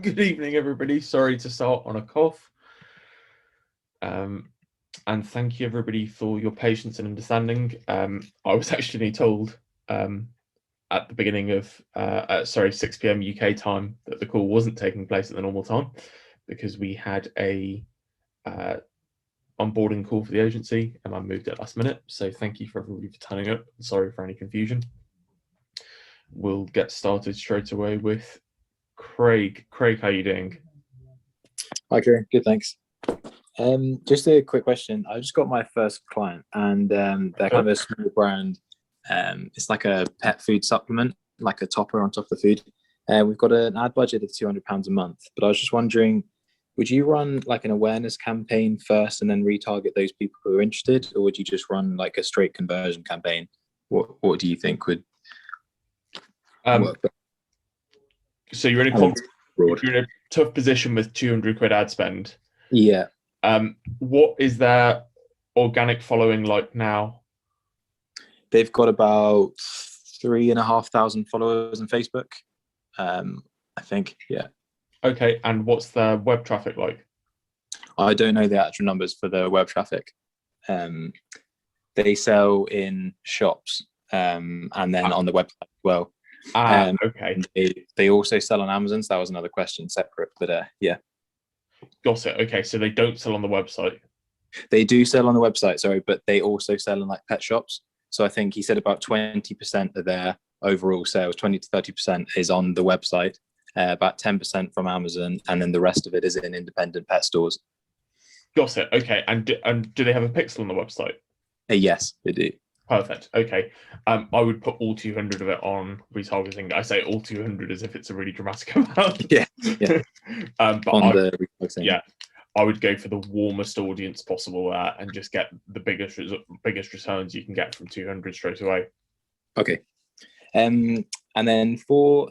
Good evening, everybody. Sorry to start on a cough. And thank you, everybody, for your patience and understanding. I was actually told at the beginning of, 6 p.m. UK time that the call wasn't taking place at the normal time because we had a onboarding call for the agency and I moved it last minute. So thank you for everybody for turning up. Sorry for any confusion. We'll get started straight away with Craig. Craig, how are you doing? Hi, Kieran. Good, thanks. Just a quick question. I just got my first client, and they're kind of a small brand. It's like a pet food supplement, like a topper on top of the food. We've got an ad budget of £200 a month, but I was just wondering, would you run like an awareness campaign first and then retarget those people who are interested, or would you just run like a straight conversion campaign? What do you think would work? So you're in a tough position with 200 quid ad spend. Yeah. What is their organic following like now? They've got about 3,500 followers on Facebook. I think, yeah. Okay, and what's their web traffic like? I don't know the actual numbers for the web traffic. They sell in shops and then on the website as well. Okay. They also sell on Amazon, so that was another question separate, but yeah. Got it. Okay, so they don't sell on the website. They do sell on the website, sorry, but they also sell in like pet shops. So I think he said about 20% of their overall sales, 20 to 30% is on the website, about 10% from Amazon, and then the rest of it is in independent pet stores. Got it. Okay, and do they have a pixel on the website? Yes, they do. Perfect. Okay. I would put all 200 of it on retargeting. I say all 200 as if it's a really dramatic amount. Yeah. But I would go for the warmest audience possible and just get the biggest returns you can get from 200 straight away. Okay. And then for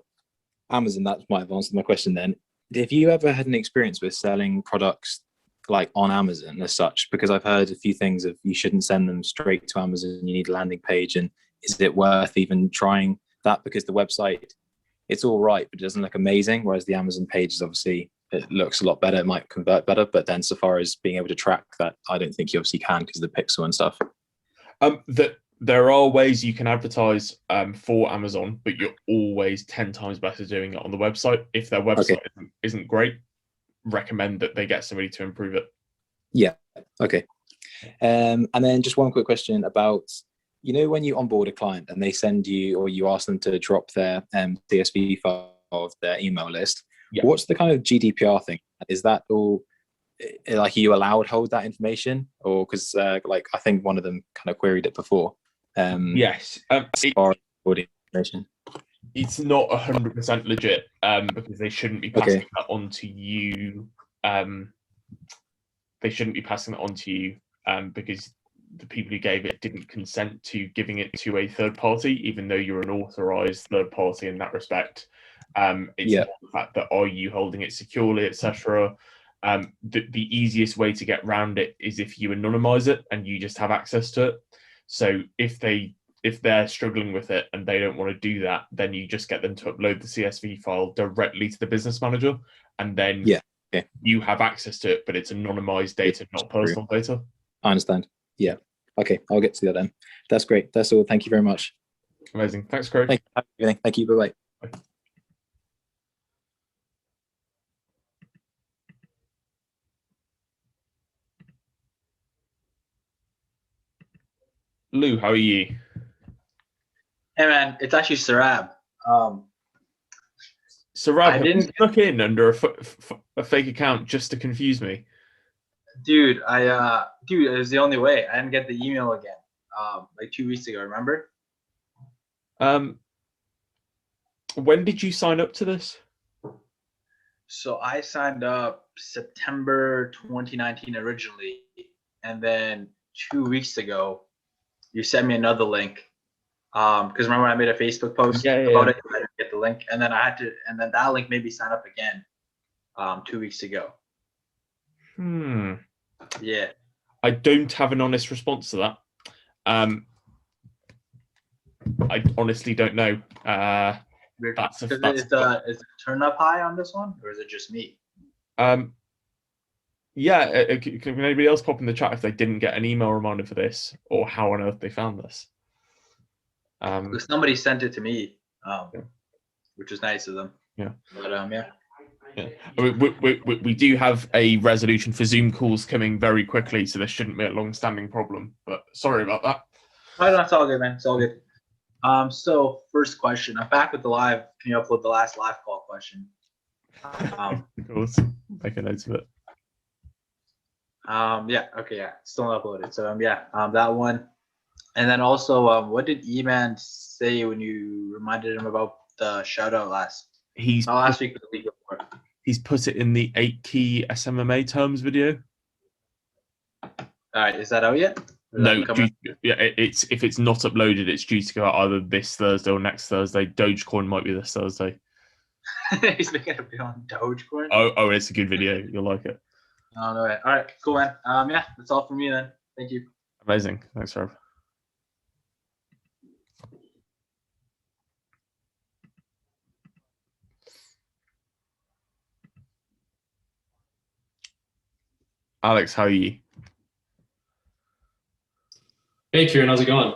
Amazon, that might have answered my question then. Have you ever had an experience with selling products like on Amazon as such? Because I've heard a few things of you shouldn't send them straight to Amazon, you need a landing page, and is it worth even trying that? Because the website, it's all right, but it doesn't look amazing, whereas the Amazon page is obviously, it looks a lot better, it might convert better, but then so far as being able to track that, I don't think you obviously can because of the pixel and stuff. There are ways you can advertise for Amazon, but you're always 10 times better doing it on the website. If their website isn't great, recommend that they get somebody to improve it. Yeah. Okay. And then just one quick question about, when you onboard a client and they send you, or you ask them to drop their CSV file of their email list, what's the kind of GDPR thing? Is that all, like, are you allowed to hold that information? Or because like I think one of them kind of queried it before. Yes. Information. It's not 100% legit because they shouldn't be passing that on to you. They shouldn't be passing that on to you because the people who gave it didn't consent to giving it to a third party, even though you're an authorized third party in that respect. It's more the fact that are you holding it securely, etc. The easiest way to get around it is if you anonymize it and you just have access to it. So if they're struggling with it and they don't want to do that, then you just get them to upload the CSV file directly to the business manager, and then you have access to it, but it's anonymized data, not personal data. I understand. Yeah. Okay, I'll get to that then. That's great. That's all. Thank you very much. Amazing. Thanks, Craig. Thank you. Bye-bye. Bye. Lou, how are you? Hey man, it's actually Sarab. Sarab, have you snuck in under a fake account just to confuse me? Dude, it was the only way. I didn't get the email again. Like 2 weeks ago, remember? When did you sign up to this? So I signed up September 2019 originally, and then 2 weeks ago, you sent me another link. Because remember I made a Facebook post about it. I didn't get the link, and then that link made me sign up again 2 weeks ago. Yeah. I don't have an honest response to that. I honestly don't know. That's a, Is that's is the turn up high on this one, or is it just me? Yeah, can anybody else pop in the chat if they didn't get an email reminder for this, or how on earth they found this? Because somebody sent it to me, Yeah. which was nice of them. Yeah. But yeah. Yeah. We do have a resolution for Zoom calls coming very quickly, so there shouldn't be a long-standing problem. But sorry about that. Oh, no, it's all good, man. It's all good. So first question. I'm back with the live. Can you upload the last live call question? Of course, make a note of it. Yeah. Okay. Yeah. Still not uploaded. So that one. And then also, what did Eman say when you reminded him about the shout out last week, but the week before? He's put it in the 8 key SMMA terms video. All right. Is that out yet? No, it's if it's not uploaded, it's due to go out either this Thursday or next Thursday. Dogecoin might be this Thursday. He's making a video on Dogecoin. Oh, it's a good video. You'll like it. Oh, no way. All right, cool, man. Yeah, that's all for me then. Thank you. Amazing. Thanks, Rob. Alex, how are you? Hey, Kieran, how's it going?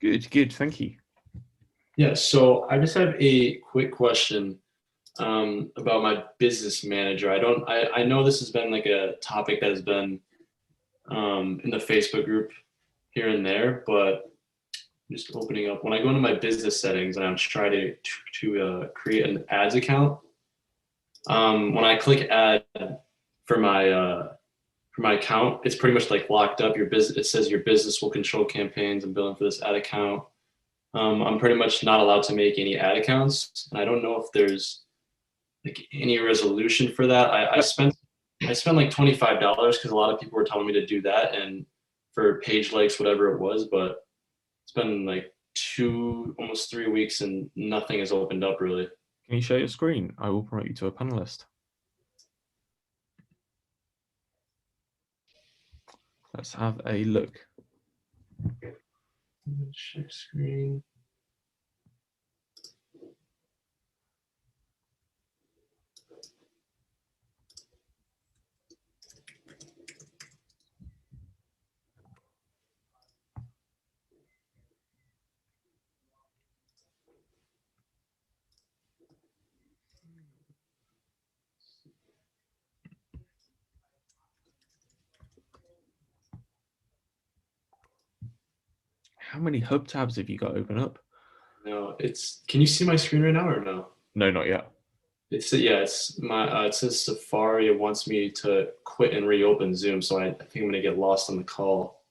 Good, thank you. Yeah, so I just have a quick question about my business manager. I know this has been like a topic that has been in the Facebook group here and there, but just opening up, when I go into my business settings and I'm trying to create an ads account, when I click add for my account, it's pretty much like locked up. It says your business will control campaigns and billing for this ad account. I'm pretty much not allowed to make any ad accounts, and I don't know if there's like any resolution for that. I spent like $25 because a lot of people were telling me to do that, and for page likes, whatever it was. But it's been like almost 3 weeks, and nothing has opened up really. Can you share your screen? I will promote you to a panelist. Let's have a look. Share screen. How many hub tabs have you got open up? No, can you see my screen right now or no? No, not yet. It says Safari wants me to quit and reopen Zoom, so I think I'm gonna get lost on the call.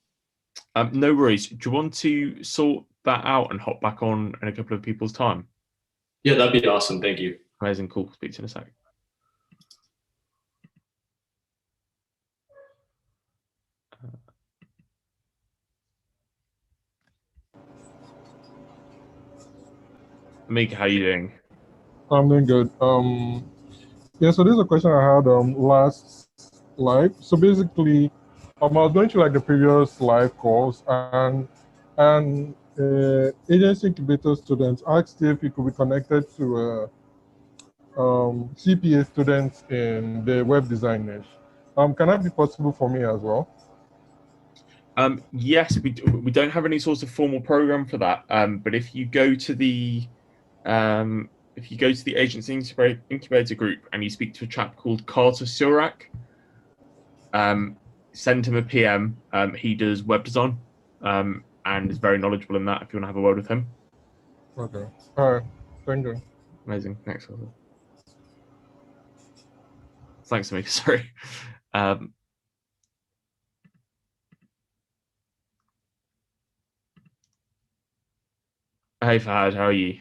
No worries. Do you want to sort that out and hop back on in a couple of people's time? Yeah, that'd be awesome. Thank you. Amazing. Cool. Speak to you in a sec. Mika, how are you doing? I'm doing good. Yeah, so this is a question I had last live. So basically, I was going to like the previous live calls, and agency incubator students asked if it could be connected to CPA students in the web design niche. Can that be possible for me as well? Yes, we don't have any sort of formal program for that. But if you go to the agency incubator group and you speak to a chap called Carter Surak, send him a PM. He does web design and is very knowledgeable in that if you want to have a word with him. Okay. All right. Thank you. Amazing. Thanks. Thanks, Mika. Sorry. Hey, Fahad, how are you?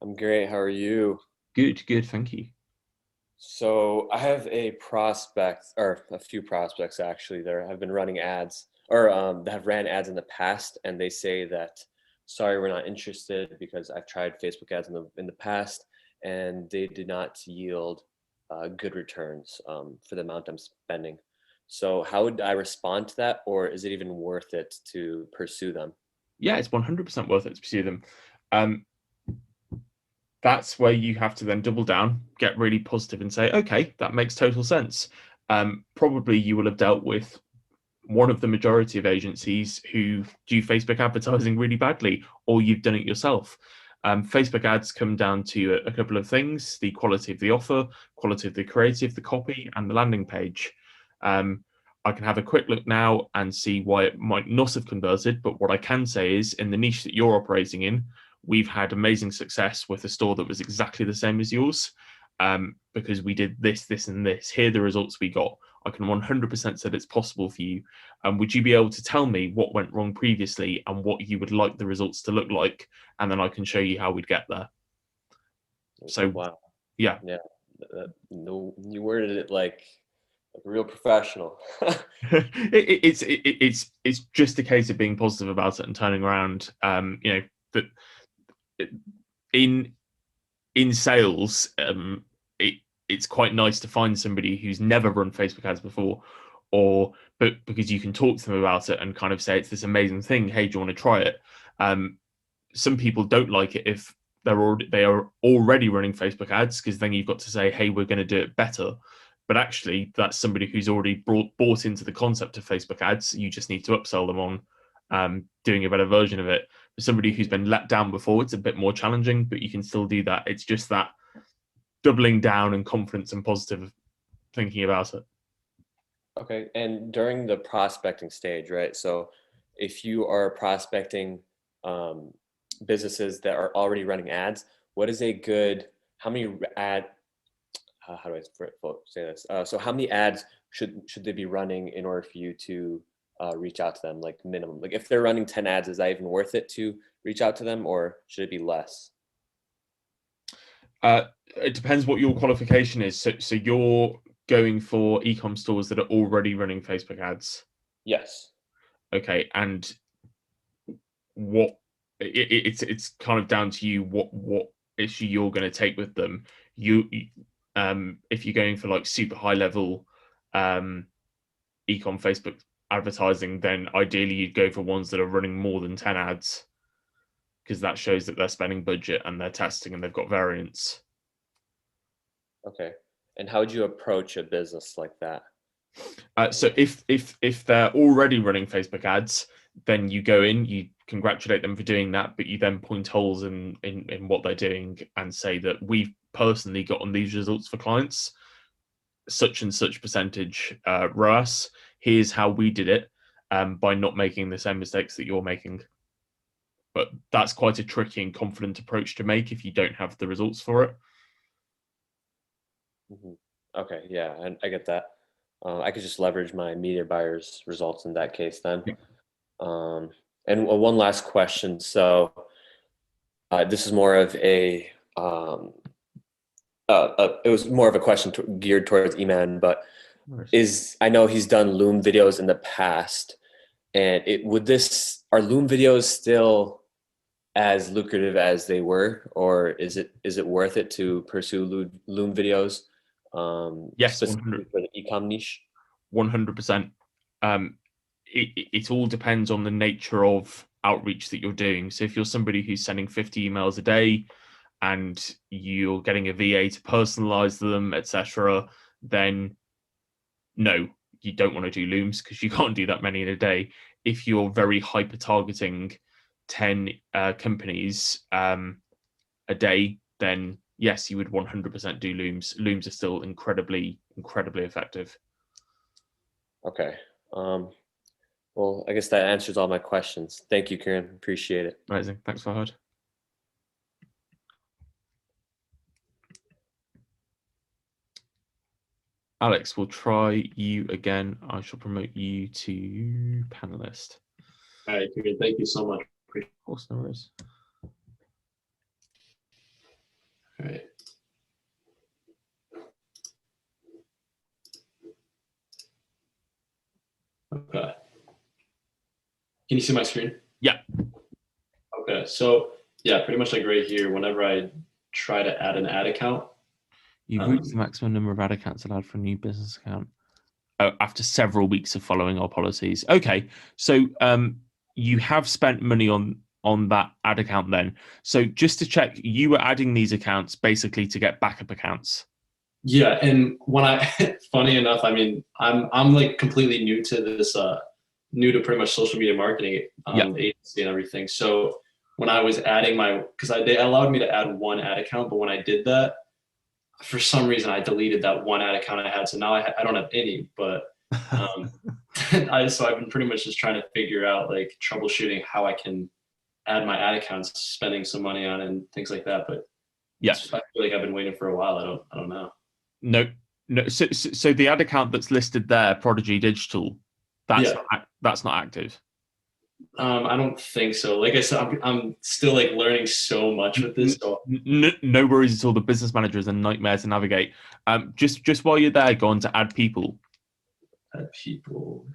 I'm great. How are you? Good, thank you. So I have a prospect, or a few prospects actually, that have been running ads, or that have ran ads in the past, and they say that, sorry, we're not interested because I've tried Facebook ads in the past, and they did not yield good returns for the amount I'm spending. So how would I respond to that, or is it even worth it to pursue them? Yeah, it's 100% worth it to pursue them. that's where you have to then double down, get really positive and say, okay, that makes total sense. Probably you will have dealt with one of the majority of agencies who do Facebook advertising really badly, or you've done it yourself. Facebook ads come down to a couple of things: the quality of the offer, quality of the creative, the copy, and the landing page. I can have a quick look now and see why it might not have converted, but what I can say is, in the niche that you're operating in, we've had amazing success with a store that was exactly the same as yours, because we did this, this, and this. Here are the results we got. I can 100% say that it's possible for you. Would you be able to tell me what went wrong previously and what you would like the results to look like? And then I can show you how we'd get there. So, wow. Yeah. No, you worded it like a real professional. It's just a case of being positive about it and turning around. That in sales, it's quite nice to find somebody who's never run Facebook ads before, but because you can talk to them about it and kind of say it's this amazing thing. Hey, do you want to try it? Some people don't like it if they are already running Facebook ads, because then you've got to say, hey, we're going to do it better. But actually, that's somebody who's already bought into the concept of Facebook ads. You just need to upsell them on doing a better version of it. For somebody who's been let down before, it's a bit more challenging, but you can still do that. It's just that doubling down and confidence and positive thinking about it. Okay, and during the prospecting stage, right? So if you are prospecting businesses that are already running ads, what is a good, how many ad, how do I say this? So how many ads should they be running in order for you to reach out to them, like minimum? Like if they're running 10 ads, is that even worth it to reach out to them, or should it be less? It depends what your qualification is. So you're going for e-com stores that are already running Facebook ads? Yes. Okay, and what it's kind of down to you what issue you're going to take with them. If you're going for like super high level e-com Facebook advertising, then ideally you'd go for ones that are running more than 10 ads, because that shows that they're spending budget and they're testing and they've got variance. Okay. And how would you approach a business like that? So if they're already running Facebook ads, then you go in, you congratulate them for doing that, but you then point holes in what they're doing and say that we've personally gotten these results for clients, such and such percentage ROAS. Here's how we did it by not making the same mistakes that you're making. But that's quite a tricky and confident approach to make if you don't have the results for it. Mm-hmm. Okay, yeah, I get that. I could just leverage my media buyers results in that case then. Yeah. And one last question. So this is more of a, it was more of a question geared towards Eman, but I know he's done Loom videos in the past, and are Loom videos still as lucrative as they were, or is it worth it to pursue Loom videos? Yes, specifically for the e-com niche. 100%. It all depends on the nature of outreach that you're doing. So if you're somebody who's sending 50 emails a day and you're getting a VA to personalize them, etc., then no, you don't want to do Looms, because you can't do that many in a day. If you're very hyper targeting 10 companies a day, then yes, you would 100% do Looms. Looms are still incredibly effective. Okay. Well, I guess that answers all my questions. Thank you, Kieran. Appreciate it. Amazing. Thanks, Fahad. Alex, we'll try you again. I shall promote you to panelist. All right, Kieran. Thank you so much. Of course, no worries. All right. Okay. Can you see my screen? Yeah. Okay. So yeah, pretty much like right here, whenever I try to add an ad account. You've reached the maximum number of ad accounts allowed for a new business account after several weeks of following our policies. Okay. So you have spent money on on that ad account then. So just to check, you were adding these accounts basically to get backup accounts. Yeah, and when I, funny enough, I mean, I'm like completely new to this, new to pretty much social media marketing agency and everything. So when I was adding they allowed me to add one ad account, but when I did that, for some reason I deleted that one ad account I had. So now I don't have any, but so I've been pretty much just trying to figure out, like, troubleshooting how I can add my ad accounts, spending some money on it and things like that. But I feel like I've been waiting for a while. I don't know. No. So the ad account that's listed there, Prodigy Digital, that's not active. I don't think so. Like I said, I'm still like learning so much with this. So. No worries at all. The business manager is a nightmare to navigate. Just while you're there, go on to add people. Add people.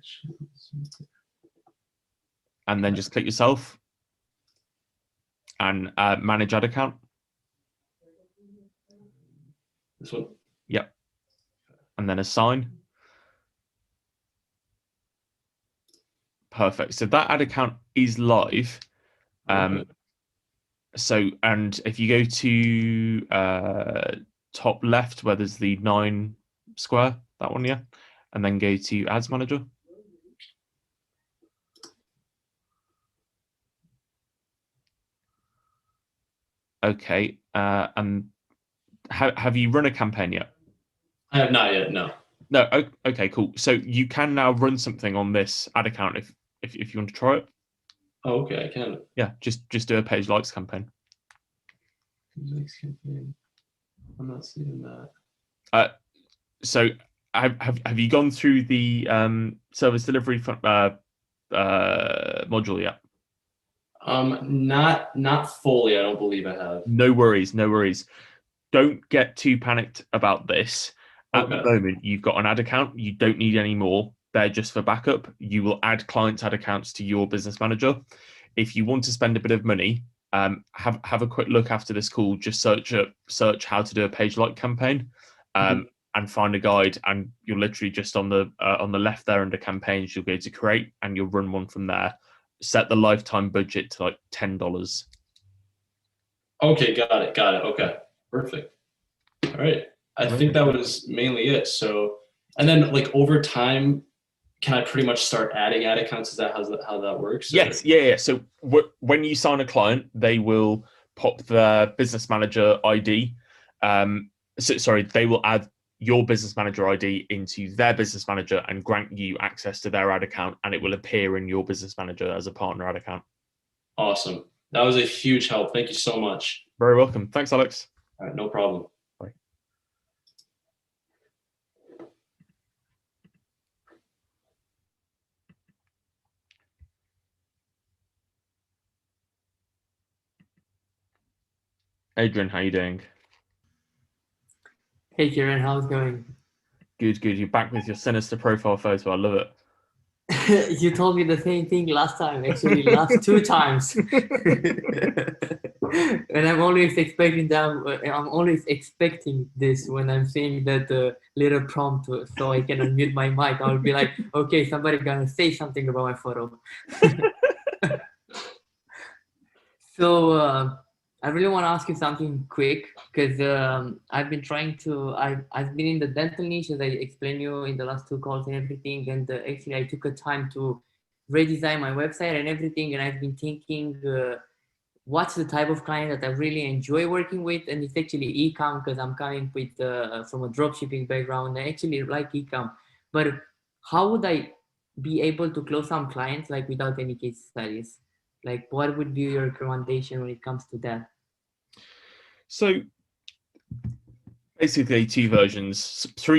And then just click yourself and manage ad account. This one? Yep. And then assign. Perfect. So that ad account is live. So, and if you go to top left where there's the 9 square, that one, yeah, and then go to Ads Manager. Okay. And have you run a campaign yet? I have not yet. No. No. Okay. Cool. So you can now run something on this ad account if you want to try it. Oh, okay. I can. Yeah. Just do a page likes campaign. Likes campaign. I'm not seeing that. So have you gone through the service delivery module yet? Not fully. I don't believe I have. No worries. Don't get too panicked about this. At the moment, you've got an ad account. You don't need any more. They're just for backup. You will add clients' ad accounts to your business manager. If you want to spend a bit of money, have a quick look after this call. Just search how to do a page like campaign, and find a guide. And you're literally just on the left there under campaigns. You'll go to create, and you'll run one from there. Set the lifetime budget to like $10. Okay, got it. Okay, perfect. All right. I think that was mainly it. So, and then like over time, can I pretty much start adding ad accounts? Is that how that works? Yes. Yeah. So when you sign a client, they will pop their business manager ID. They will add your business manager ID into their business manager and grant you access to their ad account, and it will appear in your business manager as a partner ad account. Awesome. That was a huge help. Thank you so much. Very welcome. Thanks, Alex. All right, no problem. Bye. Adrian, how you doing? Hey Kieran, how's it going? Good. You're back with your sinister profile photo. I love it. You told me the same thing last time, actually, last 2 times. And I'm always expecting this when I'm seeing that little prompt so I can unmute my mic. I'll be like, okay, somebody gonna say something about my photo. So I really want to ask you something quick, because I've been I've been in the dental niche, as I explained you in the last 2 calls and everything, and actually I took a time to redesign my website and everything, and I've been thinking what's the type of client that I really enjoy working with, and it's actually e-com, because I'm coming with from a dropshipping background. I actually like e-com, but how would I be able to close some clients like without any case studies? Like, what would be your recommendation when it comes to that? So basically 3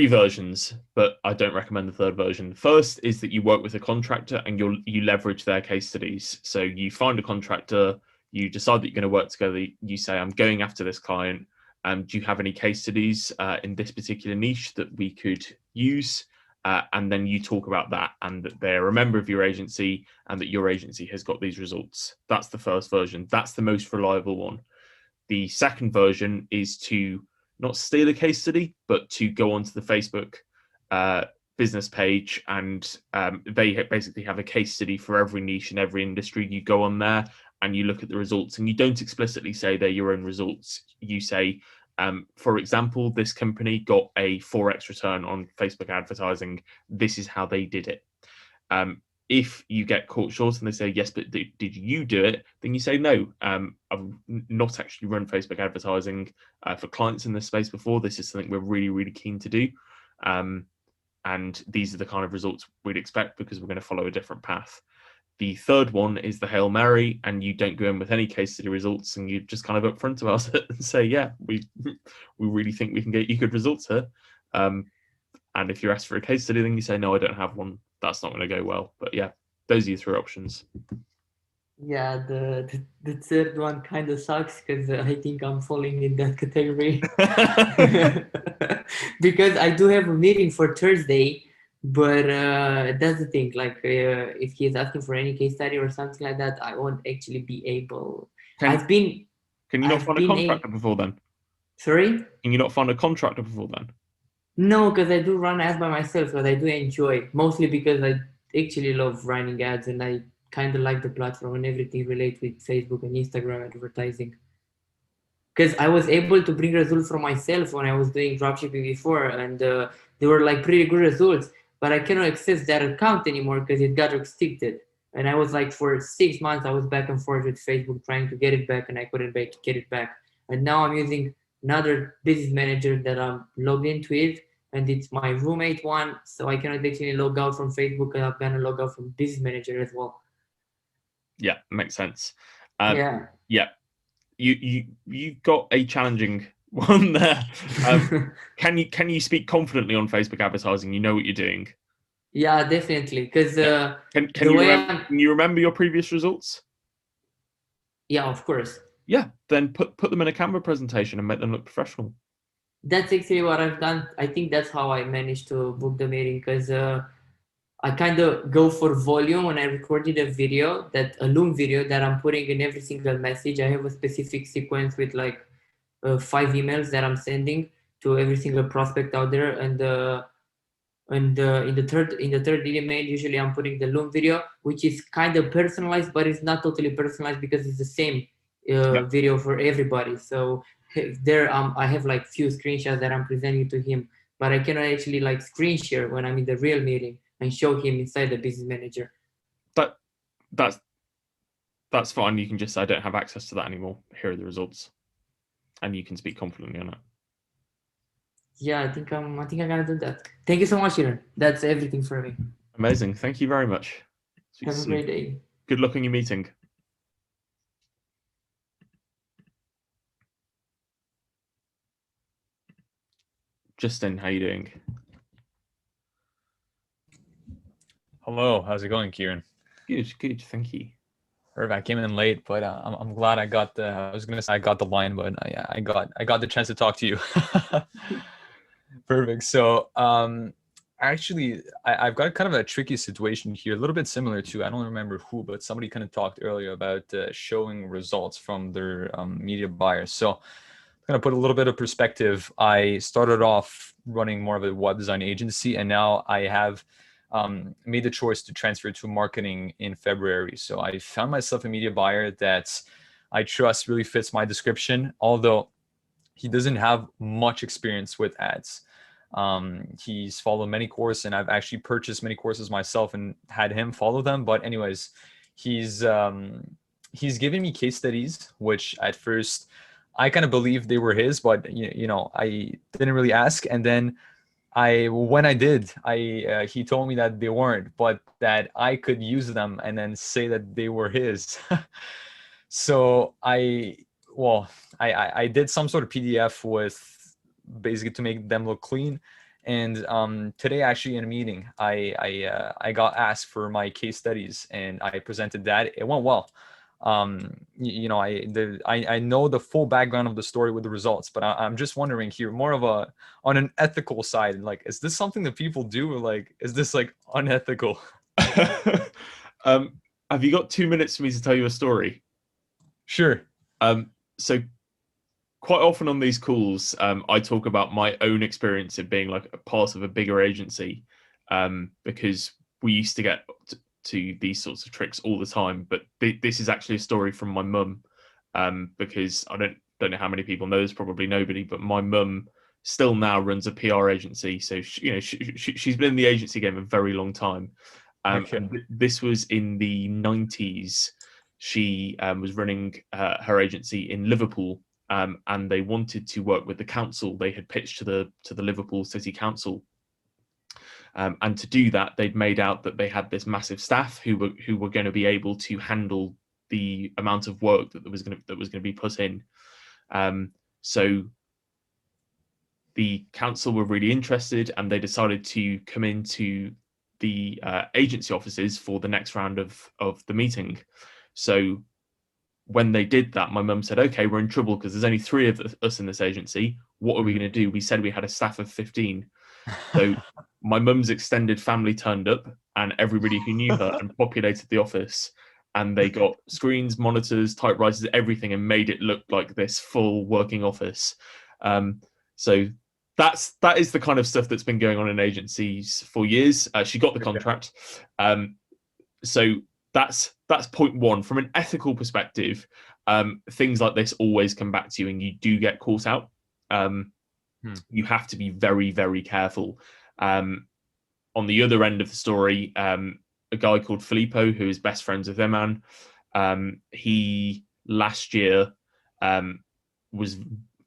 versions, but I don't recommend the 3rd version. First is that you work with a contractor and you leverage their case studies. So you find a contractor, you decide that you're going to work together. You say, I'm going after this client. Do you have any case studies in this particular niche that we could use? And then you talk about that, and that they're a member of your agency and that your agency has got these results. That's the first version. That's the most reliable one. The second version is to not steal a case study, but to go onto the Facebook business page, and they basically have a case study for every niche and every industry. You go on there and you look at the results, and you don't explicitly say they're your own results. You say, for example, this company got a 4x return on Facebook advertising. This is how they did it. If you get caught short and they say, yes, but did you do it? Then you say, no, I've not actually run Facebook advertising for clients in this space before. This is something we're really, really keen to do. And these are the kind of results we'd expect because we're going to follow a different path. The third one is the Hail Mary, and you don't go in with any case study results, and you just kind of upfront about it and say, yeah, we really think we can get you good results here. And if you're asked for a case study, then you say, no, I don't have one. That's not going to go well. But yeah, those are your 3 options. Yeah, the third one kind of sucks because I think I'm falling in that category. Because I do have a meeting for Thursday, but that's the thing. Like, if he's asking for any case study or something like that, I won't actually be able. Can you not I've find a been contractor before then? Sorry? Can you not find a contractor before then? No, because I do run ads by myself, but I do enjoy, mostly because I actually love running ads and I kind of like the platform and everything related with Facebook and Instagram advertising. Because I was able to bring results for myself when I was doing dropshipping before, and they were like pretty good results, but I cannot access that account anymore because it got restricted. And I was like, for 6 months, I was back and forth with Facebook trying to get it back, and I couldn't get it back. And now I'm using another business manager that I'm logged into it, and it's my roommate one, so I cannot actually log out from Facebook, and I'm gonna log out from business manager as well. Yeah, makes sense. Yeah. You got a challenging one there. Can you speak confidently on Facebook advertising? You know what you're doing. Yeah, definitely. Because can you remember your previous results? Yeah, of course. Yeah, then put them in a Canva presentation and make them look professional. That's actually what I've done. I think that's how I managed to book the meeting, because I kind of go for volume when I recorded a video, a Loom video that I'm putting in every single message. I have a specific sequence with like 5 emails that I'm sending to every single prospect out there, and in the third email, usually I'm putting the Loom video, which is kind of personalized, but it's not totally personalized because it's the same video for everybody. So there, I have like few screenshots that I'm presenting to him, but I cannot actually like screen share when I'm in the real meeting and show him inside the business manager. That's fine. You can just say, I don't have access to that anymore. Here are the results, and you can speak confidently on it. Yeah, I think I'm gonna do that. Thank you so much, Aaron. That's everything for me. Amazing. Thank you very much. Have a great day. Good luck on your meeting. Justin, how you doing? Hello, how's it going, Kieran? Good, thank you. Perfect. I came in late, but I'm glad I got the. I was gonna say I got the line, but I got the chance to talk to you. Perfect. So actually, I've got kind of a tricky situation here, a little bit similar to, I don't remember who, but somebody kind of talked earlier about showing results from their media buyers. So I'm gonna put a little bit of perspective. I started off running more of a web design agency, and now I have made the choice to transfer to marketing in February. So I found myself a media buyer that I trust really fits my description, although he doesn't have much experience with ads. He's followed many courses, and I've actually purchased many courses myself and had him follow them. But anyways, he's given me case studies, which at first I kind of believed they were his, but you know, I didn't really ask. And then when I did, he told me that they weren't, but that I could use them and then say that they were his. So I did some sort of PDF with basically to make them look clean. And today, actually, in a meeting, I got asked for my case studies, and I presented that. It went well. You know, I know the full background of the story with the results, but I'm just wondering here, more of on an ethical side, like, is this something that people do, or like, is this like unethical? Have you got 2 minutes for me to tell you a story? Sure. So quite often on these calls, I talk about my own experience of being like a part of a bigger agency, because we used to get to these sorts of tricks all the time, but this is actually a story from my mum, because I don't know how many people know this, probably nobody, but my mum still now runs a PR agency. So she's been in the agency game a very long time. And this was in the 90s. She was running her agency in Liverpool, and they wanted to work with the council. They had pitched to the Liverpool City Council. And to do that, they'd made out that they had this massive staff who were going to be able to handle the amount of work that was going to be put in. So the council were really interested, and they decided to come into the agency offices for the next round of the meeting. So when they did that, my mum said, "Okay, we're in trouble because there's only 3 of us in this agency. What are we going to do? We said we had a staff of 15." So my mum's extended family turned up, and everybody who knew her and populated the office, and they got screens, monitors, typewriters, everything, and made it look like this full working office. So that is the kind of stuff that's been going on in agencies for years. She got the contract. So that's point one. From an ethical perspective, things like this always come back to you, and you do get caught out. You have to be very, very careful. On the other end of the story, a guy called Filippo, who is best friends with Eman, he last year was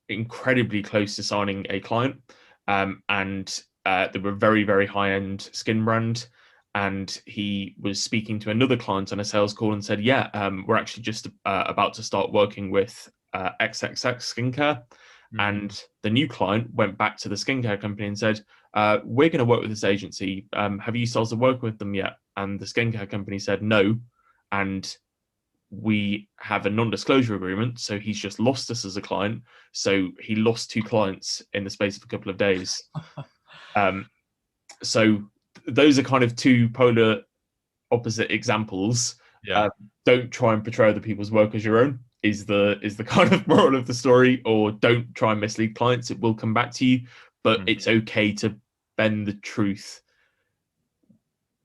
incredibly close to signing a client, and they were a very, very high-end skin brand. And he was speaking to another client on a sales call and said, "Yeah, we're actually just about to start working with XXX Skincare." And the new client went back to the skincare company and said, "We're going to work with this agency. Have you started working with them yet?" And the skincare company said no. And we have a non-disclosure agreement. So he's just lost us as a client. So he lost 2 clients in the space of a couple of days. So those are kind of 2 polar opposite examples. Don't try and portray other people's work as your own is the kind of moral of the story, or don't try and mislead clients. It will come back to you, but it's okay to bend the truth.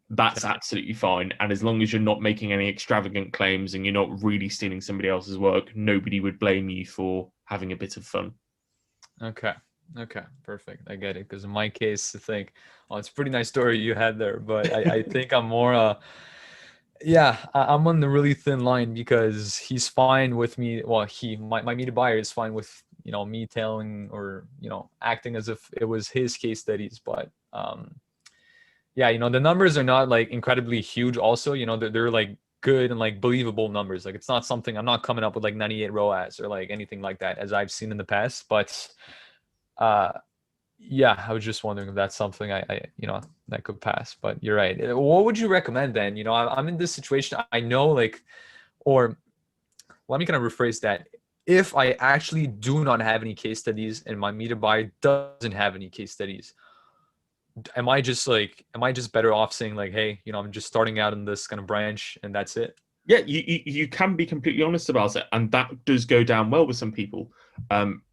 That's absolutely fine. And as long as you're not making any extravagant claims and you're not really stealing somebody else's work, nobody would blame you for having a bit of fun. Okay, perfect. I get it. Because in my case, I think, it's a pretty nice story you had there, but I think I'm more I'm on the really thin line, because he's fine with me. Well, my media buyer is fine with, me telling or, acting as if it was his case studies. But the numbers are not like incredibly huge also, they're like good and like believable numbers. Like, it's not something, I'm not coming up with like 98 ROAS or like anything like that as I've seen in the past. But I was just wondering if that's something I that could pass. But you're right. What would you recommend then? I'm in this situation. I know, like, or let me kind of rephrase that. If I actually do not have any case studies and my media buyer doesn't have any case studies, am I just better off saying like, "Hey, I'm just starting out in this kind of branch and that's it"? Yeah, you can be completely honest about it, and that does go down well with some people.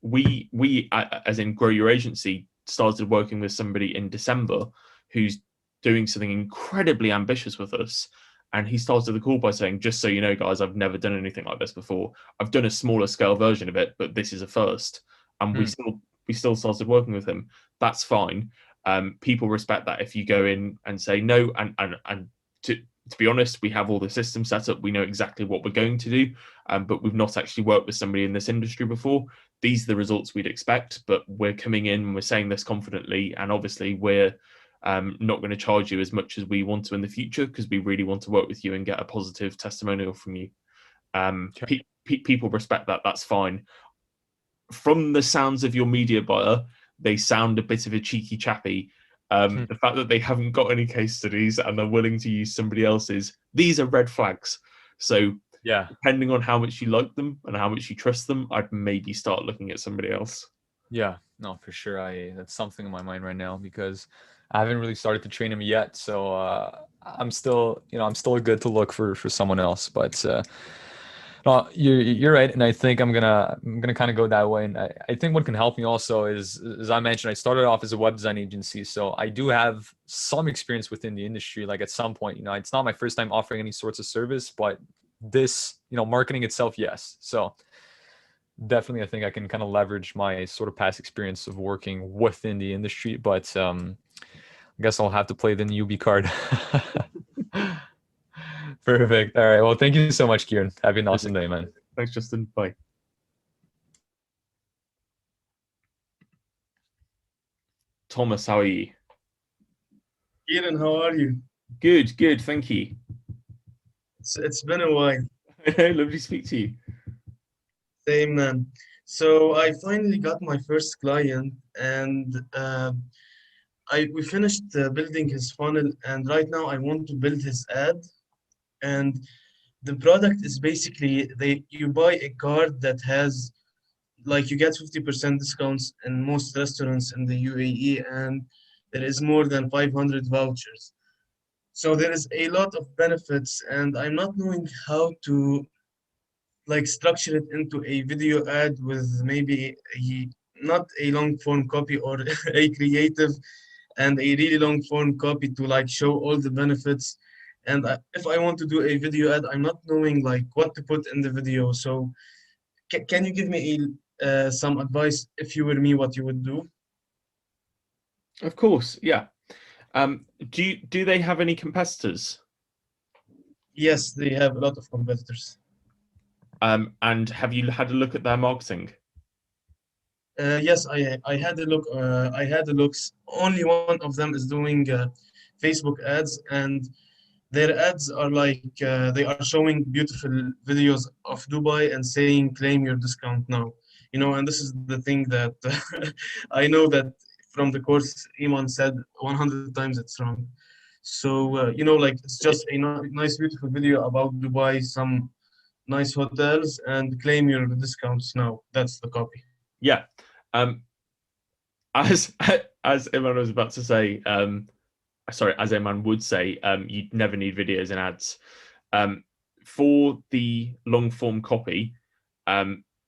We as in Grow Your Agency, started working with somebody in December who's doing something incredibly ambitious with us. And he started the call by saying, "Just so you know, guys, I've never done anything like this before. I've done a smaller scale version of it, but this is a first." And we still started working with him. That's fine. People respect that if you go in and say no. And to be honest, we have all the systems set up. We know exactly what we're going to do, but we've not actually worked with somebody in this industry before. These are the results we'd expect, but we're coming in and we're saying this confidently. And obviously we're not going to charge you as much as we want to in the future, because we really want to work with you and get a positive testimonial from you. People respect that. That's fine. From the sounds of your media buyer, they sound a bit of a cheeky chappy. The fact that they haven't got any case studies and they're willing to use somebody else's, these are red flags. So depending on how much you like them and how much you trust them, I'd maybe start looking at somebody else. Yeah, no, for sure. That's something in my mind right now, because I haven't really started to train him yet. So I'm still good to look for someone else. But No, you're right, and I think I'm gonna kind of go that way. And I think what can help me also is, as I mentioned, I started off as a web design agency, so I do have some experience within the industry. Like at some point, it's not my first time offering any sorts of service, but this, marketing itself, yes. So definitely, I think I can kind of leverage my sort of past experience of working within the industry. But I guess I'll have to play the newbie card. Perfect. All right. Well, thank you so much, Kieran. Have an awesome day, man. Thanks, Justin. Bye. Thomas, how are you? Kieran, how are you? Good, good. Thank you. It's been a while. Lovely to speak to you. Same, man. So I finally got my first client, and we finished building his funnel, and right now I want to build his ad. And the product is basically you buy a card that has, like, you get 50% discounts in most restaurants in the UAE, and there is more than 500 vouchers. So there is a lot of benefits, and I'm not knowing how to like structure it into a video ad with maybe not a long form copy or a creative and a really long form copy to like show all the benefits. And if I want to do a video ad, I'm not knowing like what to put in the video. So can you give me some advice if you were me, what you would do? Of course, yeah. Do they have any competitors? Yes, they have a lot of competitors. And have you had a look at their marketing? Yes, I had a look. I had a look. Only one of them is doing Facebook ads, and their ads are like they are showing beautiful videos of Dubai and saying claim your discount now. And this is the thing that I know that from the course Iman said 100 times it's wrong. So like it's just a nice beautiful video about Dubai, some nice hotels, and claim your discounts now. That's the copy. Yeah. As Iman was about to say, sorry, as Iman would say, you never need videos and ads. For the long form copy,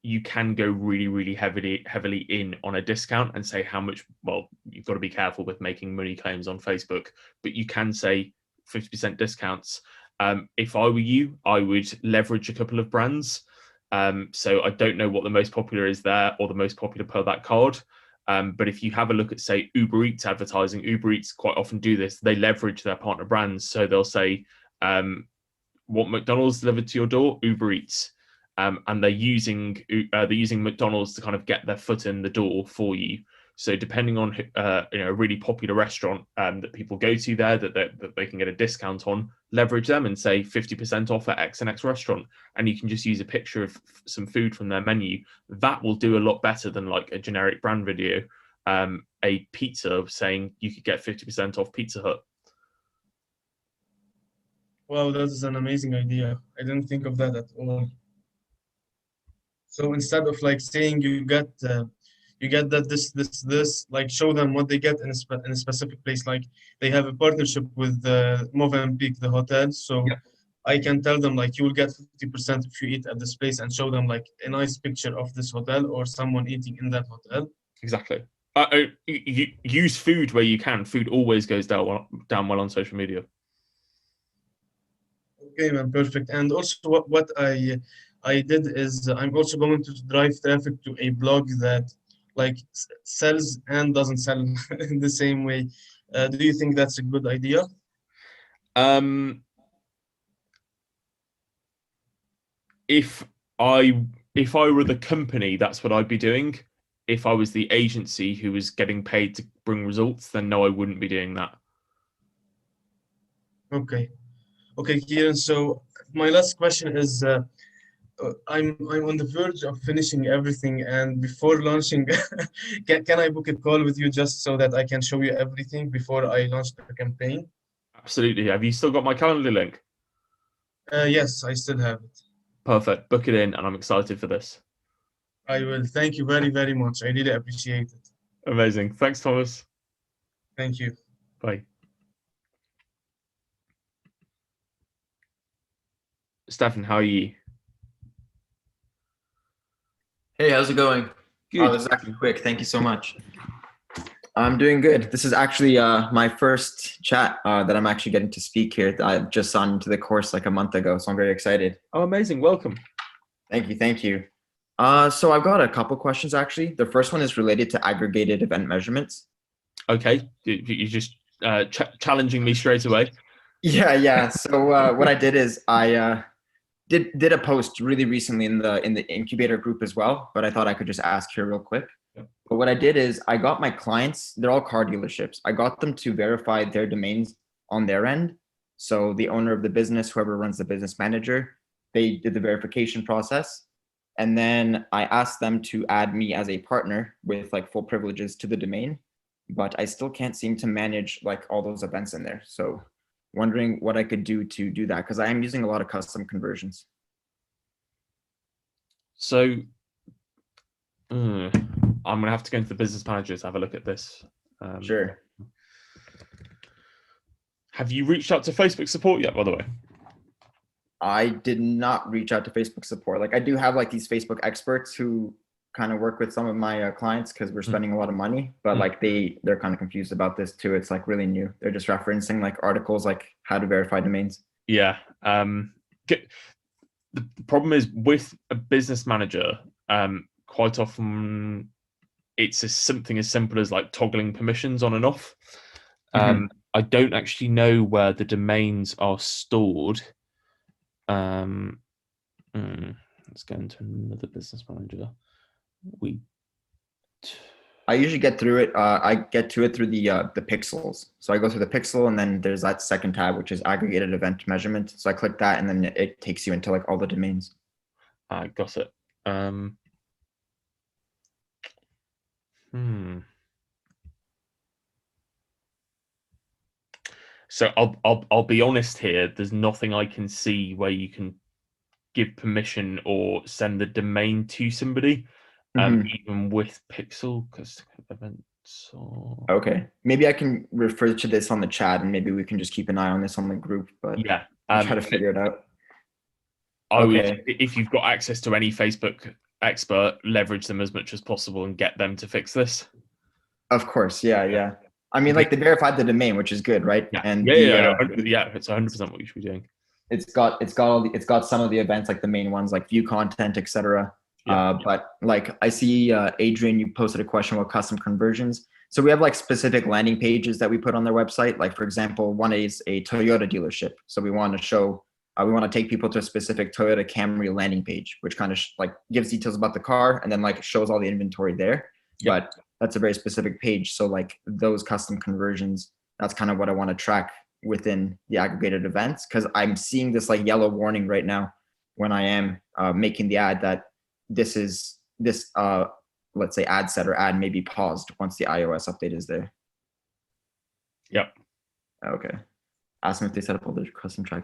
you can go really, really heavily in on a discount and say how much. Well, you've got to be careful with making money claims on Facebook, but you can say 50% discounts. If I were you, I would leverage a couple of brands. So I don't know what the most popular is there or the most popular per that card. But if you have a look at, say, Uber Eats advertising, Uber Eats quite often do this. They leverage their partner brands. So they'll say, what McDonald's delivered to your door? Uber Eats. And they're using McDonald's to kind of get their foot in the door for you. So depending on a really popular restaurant that people go to there that they can get a discount on, leverage them and say 50% off at X and X restaurant, and you can just use a picture of some food from their menu. That will do a lot better than like a generic brand video. A pizza saying you could get 50% off Pizza Hut. Wow, that is an amazing idea. I didn't think of that at all. So instead of like saying you get that this, like show them what they get in a specific place. Like they have a partnership with Movenpick, the hotel. So Yeah. I can tell them like you will get 50% if you eat at this place, and show them like a nice picture of this hotel or someone eating in that hotel. Exactly. You use food where you can. Food always goes down well on social media. Okay, man, perfect. And also what I did is I'm also going to drive traffic to a blog that like sells and doesn't sell in the same way. Do you think that's a good idea? If I were the company, that's what I'd be doing. If I was the agency who was getting paid to bring results, then no, I wouldn't be doing that. Okay, Kieran. So my last question is, I'm on the verge of finishing everything, and before launching, can I book a call with you just so that I can show you everything before I launch the campaign? Absolutely. Have you still got my calendar link? Yes, I still have it. Perfect. Book it in, and I'm excited for this. I will. Thank you very, very much. I really appreciate it. Amazing. Thanks, Thomas. Thank you. Bye. Stefan, how are you? Hey, how's it going? Good. This is actually quick. Thank you so much. I'm doing good. This is actually my first chat that I'm actually getting to speak here. I just signed into the course like a month ago, so I'm very excited. Oh, amazing. Welcome. Thank you. Thank you. So I've got a couple questions actually. The first one is related to aggregated event measurements. Okay. You're just challenging me straight away. Yeah. So what I did is I did a post really recently in the incubator group as well, but I thought I could just ask here real quick. But what I did is I got my clients, they're all car dealerships. I got them to verify their domains on their end. So the owner of the business, whoever runs the business manager, they did the verification process. And then I asked them to add me as a partner with like full privileges to the domain, but I still can't seem to manage like all those events in there. So wondering what I could do to do that, because I am using a lot of custom conversions. So I'm gonna have to go into the business manager to have a look at this. Sure. Have you reached out to Facebook support yet, by the way? I did not reach out to Facebook support. Like I do have like these Facebook experts who kind of work with some of my clients because we're spending a lot of money, but like they're kind of confused about this too. It's like really new. They're just referencing like articles like how to verify domains. Yeah. The problem is with a business manager, quite often it's something as simple as like toggling permissions on and off. I don't actually know where the domains are stored. Let's go into another business manager. I usually get through it. I get to it through the pixels. So I go through the pixel, and then there's that second tab, which is aggregated event measurement. So I click that, and then it takes you into like all the domains. I got it. So I'll be honest here. There's nothing I can see where you can give permission or send the domain to somebody, even with Pixel, because events. Okay, maybe I can refer to this on the chat, and maybe we can just keep an eye on this on the group. But yeah, try to figure it out. Would, if you've got access to any Facebook expert, leverage them as much as possible and get them to fix this. Of course, yeah. I mean, like they verified the domain, which is good, right? Yeah, and yeah, it's 100% what you should be doing. It's got some of the events, like the main ones, like view content, etc. But like I see, Adrian, you posted a question about custom conversions. So we have like specific landing pages that we put on their website. Like for example, one is a Toyota dealership. So we want to show, we want to take people to a specific Toyota Camry landing page, which kind of like gives details about the car and then like shows all the inventory there. But that's a very specific page. So like those custom conversions, that's kind of what I want to track within the aggregated events, because I'm seeing this like yellow warning right now when I am making the ad that this let's say ad set or ad may be paused once the iOS update is there. Yep. Okay. Ask them if they set up all their custom track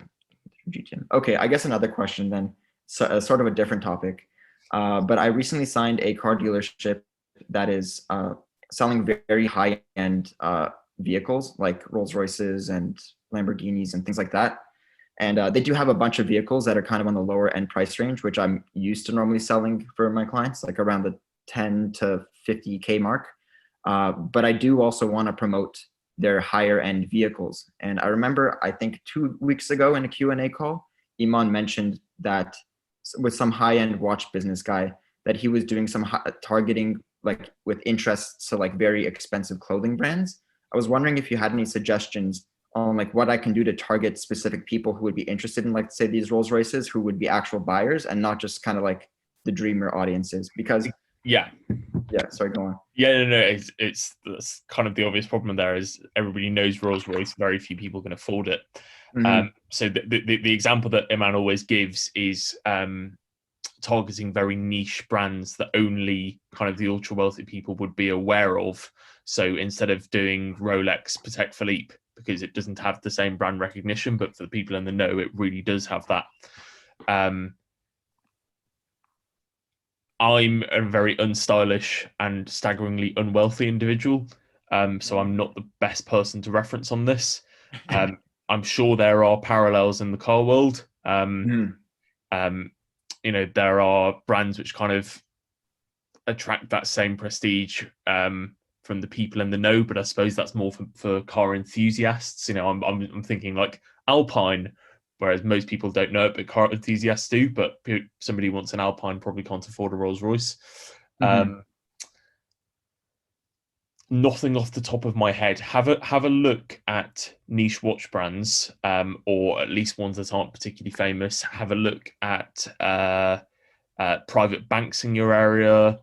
GTM. Okay, I guess another question then, so, sort of a different topic. But I recently signed a car dealership that is selling very high-end vehicles like Rolls Royces and Lamborghinis and things like that. And they do have a bunch of vehicles that are kind of on the lower end price range, which I'm used to normally selling for my clients, like around the 10 to 50K mark. But I do also want to promote their higher end vehicles. And I remember, I think 2 weeks ago in a Q&A call, Iman mentioned that with some high end watch business guy, that he was doing some targeting like with interests to like very expensive clothing brands. I was wondering if you had any suggestions on like what I can do to target specific people who would be interested in, like, say, these Rolls Royces, who would be actual buyers and not just kind of like the dreamer audiences. Because sorry, go on. No, it's that's kind of the obvious problem there is everybody knows Rolls Royce, very few people can afford it. So the example that Iman always gives is targeting very niche brands that only kind of the ultra wealthy people would be aware of. So instead of doing Rolex Patek Philippe, because it doesn't have the same brand recognition, but for the people in the know, it really does have that. I'm a very unstylish and staggeringly unwealthy individual, so I'm not the best person to reference on this. I'm sure there are parallels in the car world. You know, there are brands which kind of attract that same prestige from the people in the know, but I suppose that's more for car enthusiasts. You know, I'm thinking like Alpine, whereas most people don't know it, but car enthusiasts do. But somebody who wants an Alpine probably can't afford a Rolls Royce. Nothing off the top of my head. Have a look at niche watch brands, or at least ones that aren't particularly famous. Have a look at private banks in your area.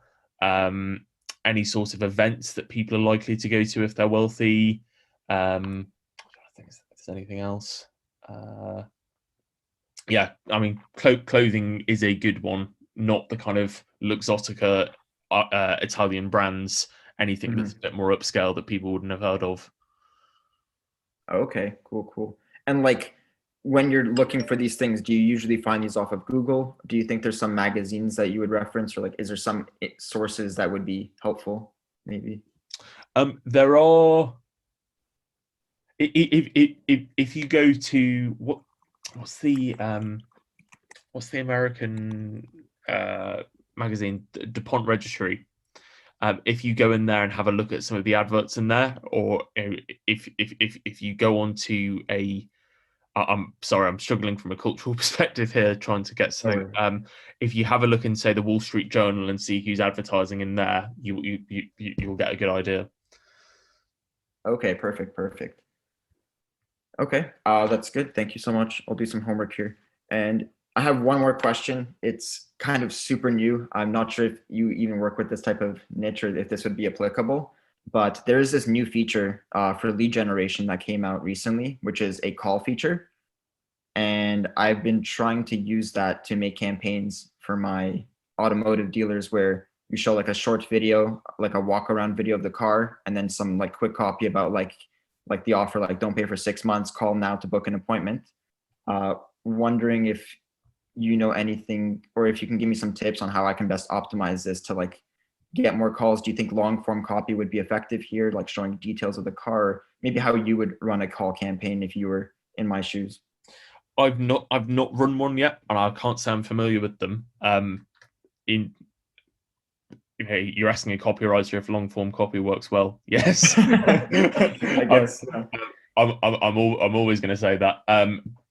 Any sort of events that people are likely to go to if they're wealthy. I think if there's anything else. Yeah, I mean, clothing is a good one. Not the kind of Luxottica Italian brands. Anything that's a bit more upscale that people wouldn't have heard of. Okay, cool. And like, when you're looking for these things, do you usually find these off of Google? Do you think there's some magazines that you would reference, or like, is there some sources that would be helpful? Maybe. There are. If you go to what's the American magazine, DuPont Registry. If you go in there and have a look at some of the adverts in there, or if you go on to I'm sorry, I'm struggling from a cultural perspective here, trying to get something. If you have a look in, say, the Wall Street Journal and see who's advertising in there, you'll get a good idea. Okay, perfect. Okay, that's good. Thank you so much. I'll do some homework here. And I have one more question. It's kind of super new. I'm not sure if you even work with this type of niche or if this would be applicable, but there is this new feature for lead generation that came out recently, which is a call feature. And I've been trying to use that to make campaigns for my automotive dealers where we show like a short video, like a walk around video of the car, and then some like quick copy about like the offer, like don't pay for 6 months, call now to book an appointment. Wondering if you know anything, or if you can give me some tips on how I can best optimize this to like get more calls. Do you think long form copy would be effective here, like showing details of the car? Maybe how you would run a call campaign if you were in my shoes. I've not run one yet, and I can't say I'm familiar with them. You're asking a copywriter if long form copy works well. Yes. I guess. I'm always going to say that.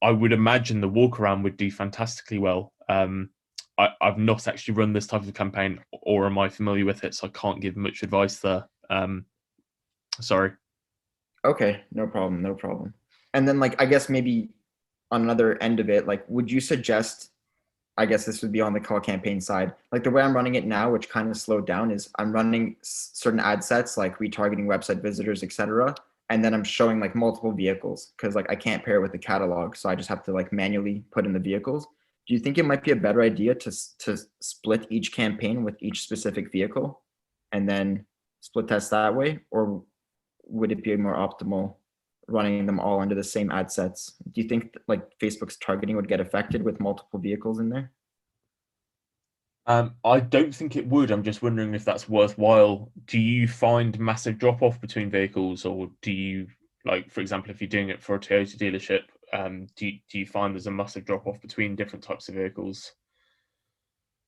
I would imagine the walk around would do fantastically well. I've not actually run this type of campaign, or am I familiar with it, so I can't give much advice there. Sorry. Okay, no problem. And then like, I guess maybe on another end of it, like, would you suggest, I guess this would be on the call campaign side, like the way I'm running it now, which kind of slowed down, is I'm running certain ad sets like retargeting website visitors, etc. And then I'm showing like multiple vehicles because like I can't pair with the catalog. So I just have to like manually put in the vehicles. Do you think it might be a better idea to split each campaign with each specific vehicle and then split test that way? Or would it be more optimal running them all under the same ad sets? Do you think like Facebook's targeting would get affected with multiple vehicles in there? I don't think it would. I'm just wondering if that's worthwhile. Do you find massive drop off between vehicles, or do you, like, for example, if you're doing it for a Toyota dealership, do you find there's a massive drop off between different types of vehicles?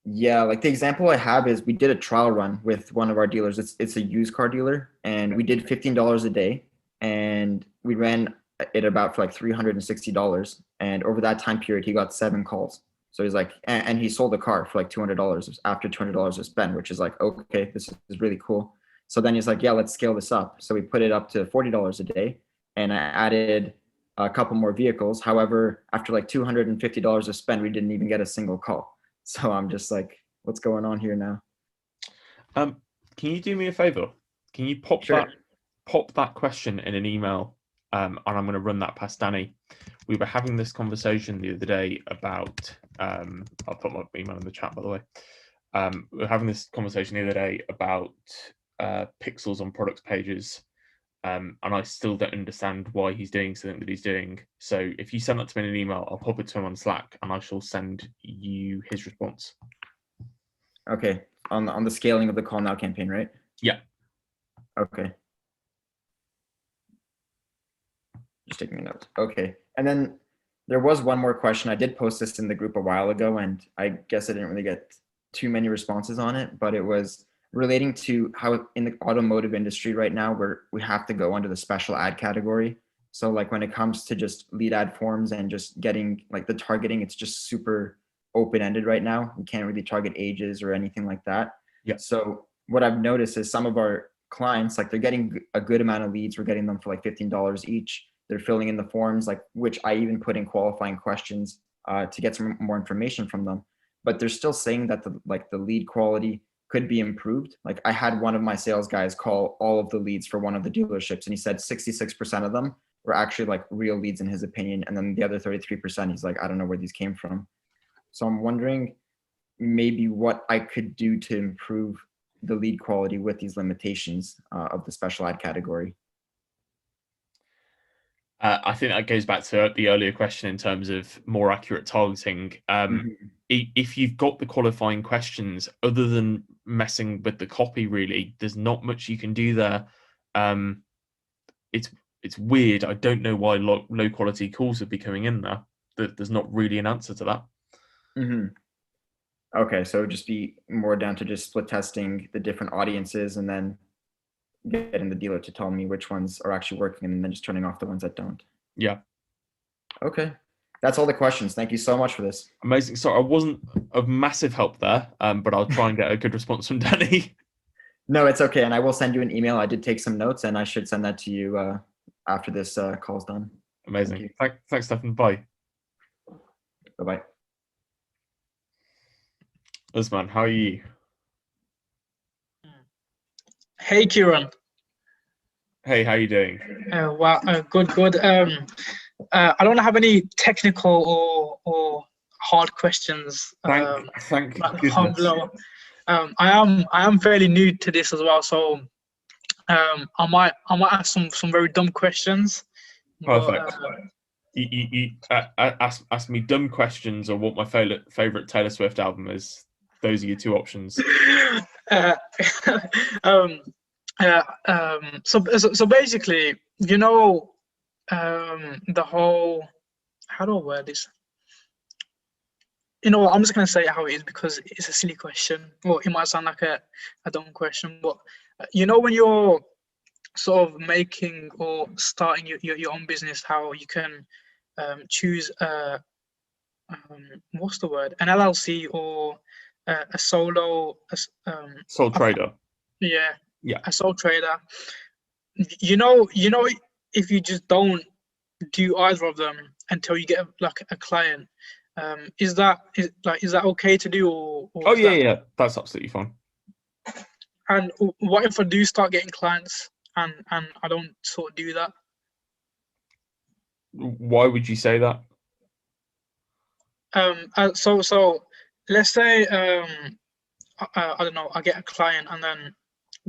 Yeah, like the example I have is we did a trial run with one of our dealers. It's a used car dealer, and we did $15 a day, and we ran it about for like $360. And over that time period, he got 7 calls. So he's like, and he sold the car for like $200 after $200 was spent, which is like, okay, this is really cool. So then he's like, yeah, let's scale this up. So we put it up to $40 a day, and I added a couple more vehicles. However, after like $250 of spend, we didn't even get a single call. So I'm just like, what's going on here now? Can you do me a favor? Can you pop that question in an email? And I'm going to run that past Danny. We were having this conversation the other day about, I'll put my email in the chat, by the way. We were having this conversation the other day about pixels on product pages. And I still don't understand why he's doing something that he's doing. So if you send that to me in an email, I'll pop it to him on Slack and I shall send you his response. Okay. On the scaling of the Call Now campaign, right? Yeah. Okay. Just taking a note. Okay. And then there was one more question. I did post this in the group a while ago, and I guess I didn't really get too many responses on it, but it was relating to how in the automotive industry right now, we have to go under the special ad category. So like when it comes to just lead ad forms and just getting like the targeting, it's just super open-ended right now. We can't really target ages or anything like that. Yeah. So what I've noticed is some of our clients, like they're getting a good amount of leads. We're getting them for like $15 each. They're filling in the forms, like which I even put in qualifying questions to get some more information from them. But they're still saying that the lead quality could be improved. Like I had one of my sales guys call all of the leads for one of the dealerships, and he said 66% of them were actually like real leads in his opinion. And then the other 33%, he's like, I don't know where these came from. So I'm wondering maybe what I could do to improve the lead quality with these limitations of the special ad category. I think that goes back to the earlier question in terms of more accurate targeting. If you've got the qualifying questions, other than messing with the copy, really, there's not much you can do there. It's weird. I don't know why low quality calls would be coming in there. There's not really an answer to that. Okay, so it'd just be more down to just split testing the different audiences and then getting the dealer to tell me which ones are actually working and then just turning off the ones that don't. Yeah. Okay. That's all the questions. Thank you so much for this. Amazing. Sorry, I wasn't of massive help there, but I'll try and get a good response from Danny. No, it's okay. And I will send you an email. I did take some notes and I should send that to you after this call's done. Amazing. Thanks, Stefan. Bye. Bye-bye. Usman, how are you? Hey, Kieran. Hey, how are you doing? Wow, good. I don't have any technical or hard questions. Thank goodness. I am fairly new to this as well, so I might ask some very dumb questions. Perfect. You ask me dumb questions or what my favorite Taylor Swift album is. Those are your two options. So basically, you know, the whole, how do I word this? You know what, I'm just gonna say it how it is because it's a silly question, or it might sound like a dumb question, but you know, when you're sort of making or starting your own business, how you can choose what's the word, an LLC or a sole trader. Yeah, a sole trader. You know, if you just don't do either of them until you get like a client, is that okay to do? Or oh yeah, that's absolutely fine. And what if I do start getting clients and I don't sort of do that? Why would you say that? So let's say I don't know, I get a client, and then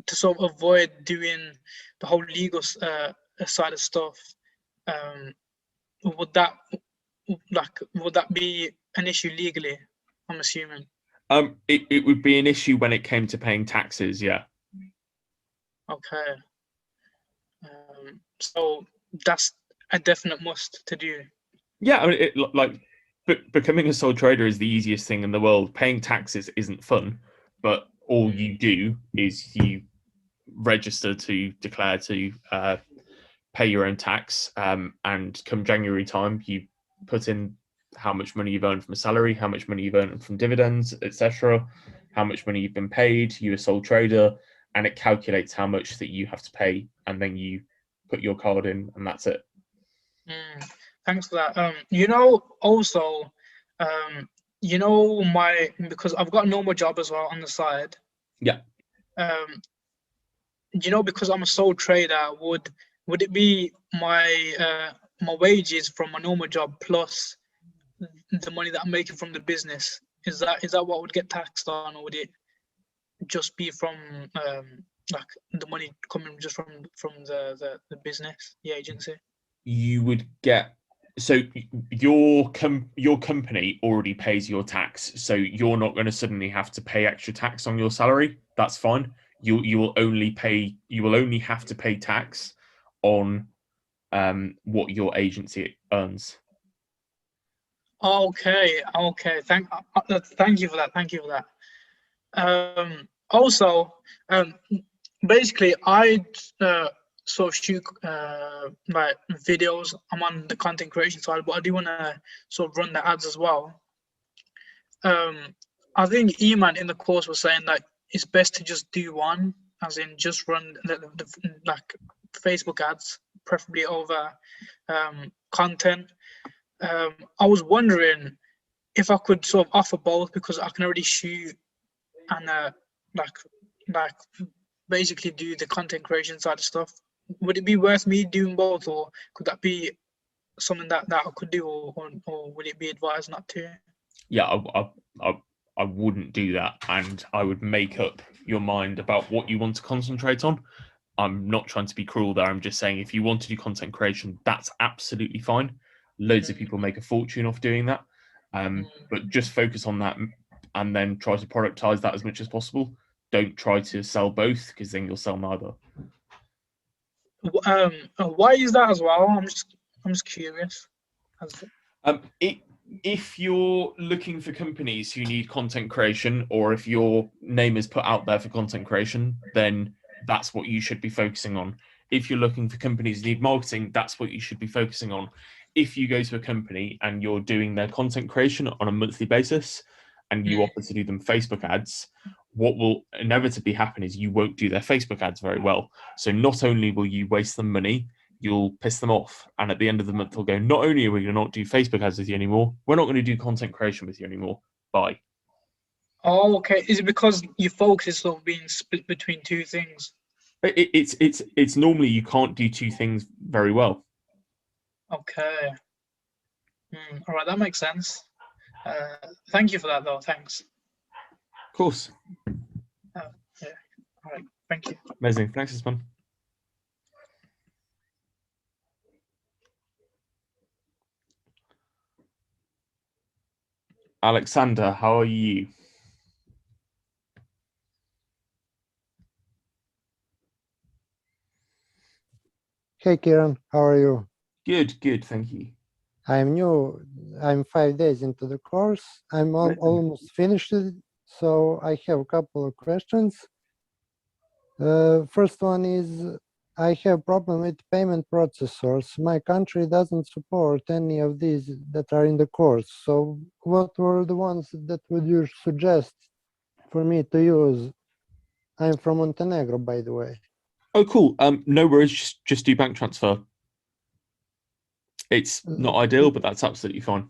to sort of avoid doing the whole legal side of stuff, would that be an issue legally? I'm assuming. It would be an issue when it came to paying taxes. Yeah. Okay. So that's a definite must to do. Yeah, I mean, becoming a sole trader is the easiest thing in the world. Paying taxes isn't fun, but all you do is you register to declare to pay your own tax, and come January time, you put in how much money you've earned from a salary, how much money you've earned from dividends, etc., how much money you've been paid. You're a sole trader, and it calculates how much that you have to pay, and then you put your card in, and that's it. Thanks for that. You know, also, you know, because I've got a normal job as well on the side. Yeah. You know, because I'm a sole trader, would it be my my wages from my normal job plus the money that I'm making from the business? Is that what would get taxed on, or would it just be from like the money coming just from the business, the agency? You would get, so your company already pays your tax, so you're not going to suddenly have to pay extra tax on your salary. That's fine. You will only have to pay tax on what your agency earns. Okay. Thank you for that. Also, basically, I sort of shoot like videos. I'm on the content creation side, but I do want to sort of run the ads as well. I think Eman in the course was saying that it's best to just do one, as in just run the like Facebook ads, preferably over content. I was wondering if I could sort of offer both, because I can already shoot and like basically do the content creation side of stuff. Would it be worth me doing both, or could that be something that I could do, or would it be advised not to? Yeah, I wouldn't do that, and I would make up your mind about what you want to concentrate on. I'm not trying to be cruel there. I'm just saying if you want to do content creation, that's absolutely fine. Loads of people make a fortune off doing that. But just focus on that and then try to productize that as much as possible. Don't try to sell both, because then you'll sell neither. Why is that as well? I'm just curious. If you're looking for companies who need content creation, or if your name is put out there for content creation, then that's what you should be focusing on. If you're looking for companies who need marketing, that's what you should be focusing on. If you go to a company and you're doing their content creation on a monthly basis and you offer to do them Facebook ads, what will inevitably happen is you won't do their Facebook ads very well. So not only will you waste them money, you'll piss them off. And at the end of the month, they'll go, not only are we going to not do Facebook ads with you anymore, we're not going to do content creation with you anymore. Bye. Oh, okay. Is it because your focus is sort of being split between two things? It's normally you can't do two things very well. Okay. All right, that makes sense. Thank you for that, though. Thanks. Of course. Yeah. All right. Thank you. Amazing. Thanks, Isman. Alexander, how are you? Hey, Kieran, how are you? Good, thank you. I'm new. I'm 5 days into the course. I'm almost finished it, so I have a couple of questions. First one is, I have problem with payment processors. My country doesn't support any of these that are in the course. So what were the ones that would you suggest for me to use? I'm from Montenegro, by the way. Oh, cool. No worries. Just do bank transfer. It's not ideal, but that's absolutely fine.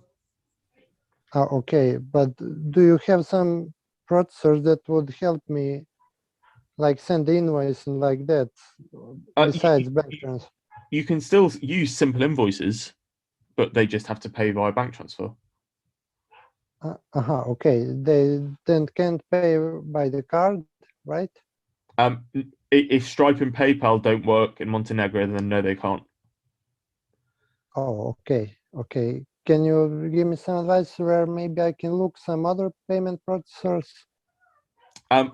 Okay, but do you have some processors that would help me, like send the invoice and like that, besides bank transfer? You can still use simple invoices, but they just have to pay via bank transfer. Okay, they then can't pay by the card, right? If Stripe and PayPal don't work in Montenegro, then no, they can't. Oh, okay. Can you give me some advice where maybe I can look some other payment processors? I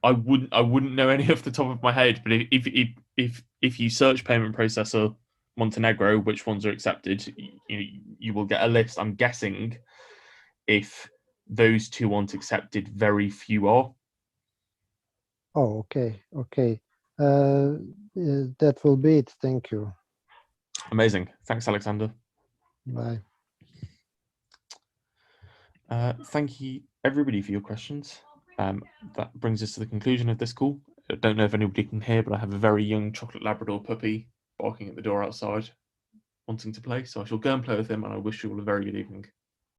wouldn't know any off the top of my head, but if you search payment processor Montenegro, which ones are accepted, you will get a list. I'm guessing if those two aren't accepted, very few are. Oh, okay. That will be it. Thank you. Amazing. Thanks, Alexander. Bye. Thank you, everybody, for your questions. That brings us to the conclusion of this call. I don't know if anybody can hear, but I have a very young chocolate Labrador puppy barking at the door outside, wanting to play. So I shall go and play with him, and I wish you all a very good evening.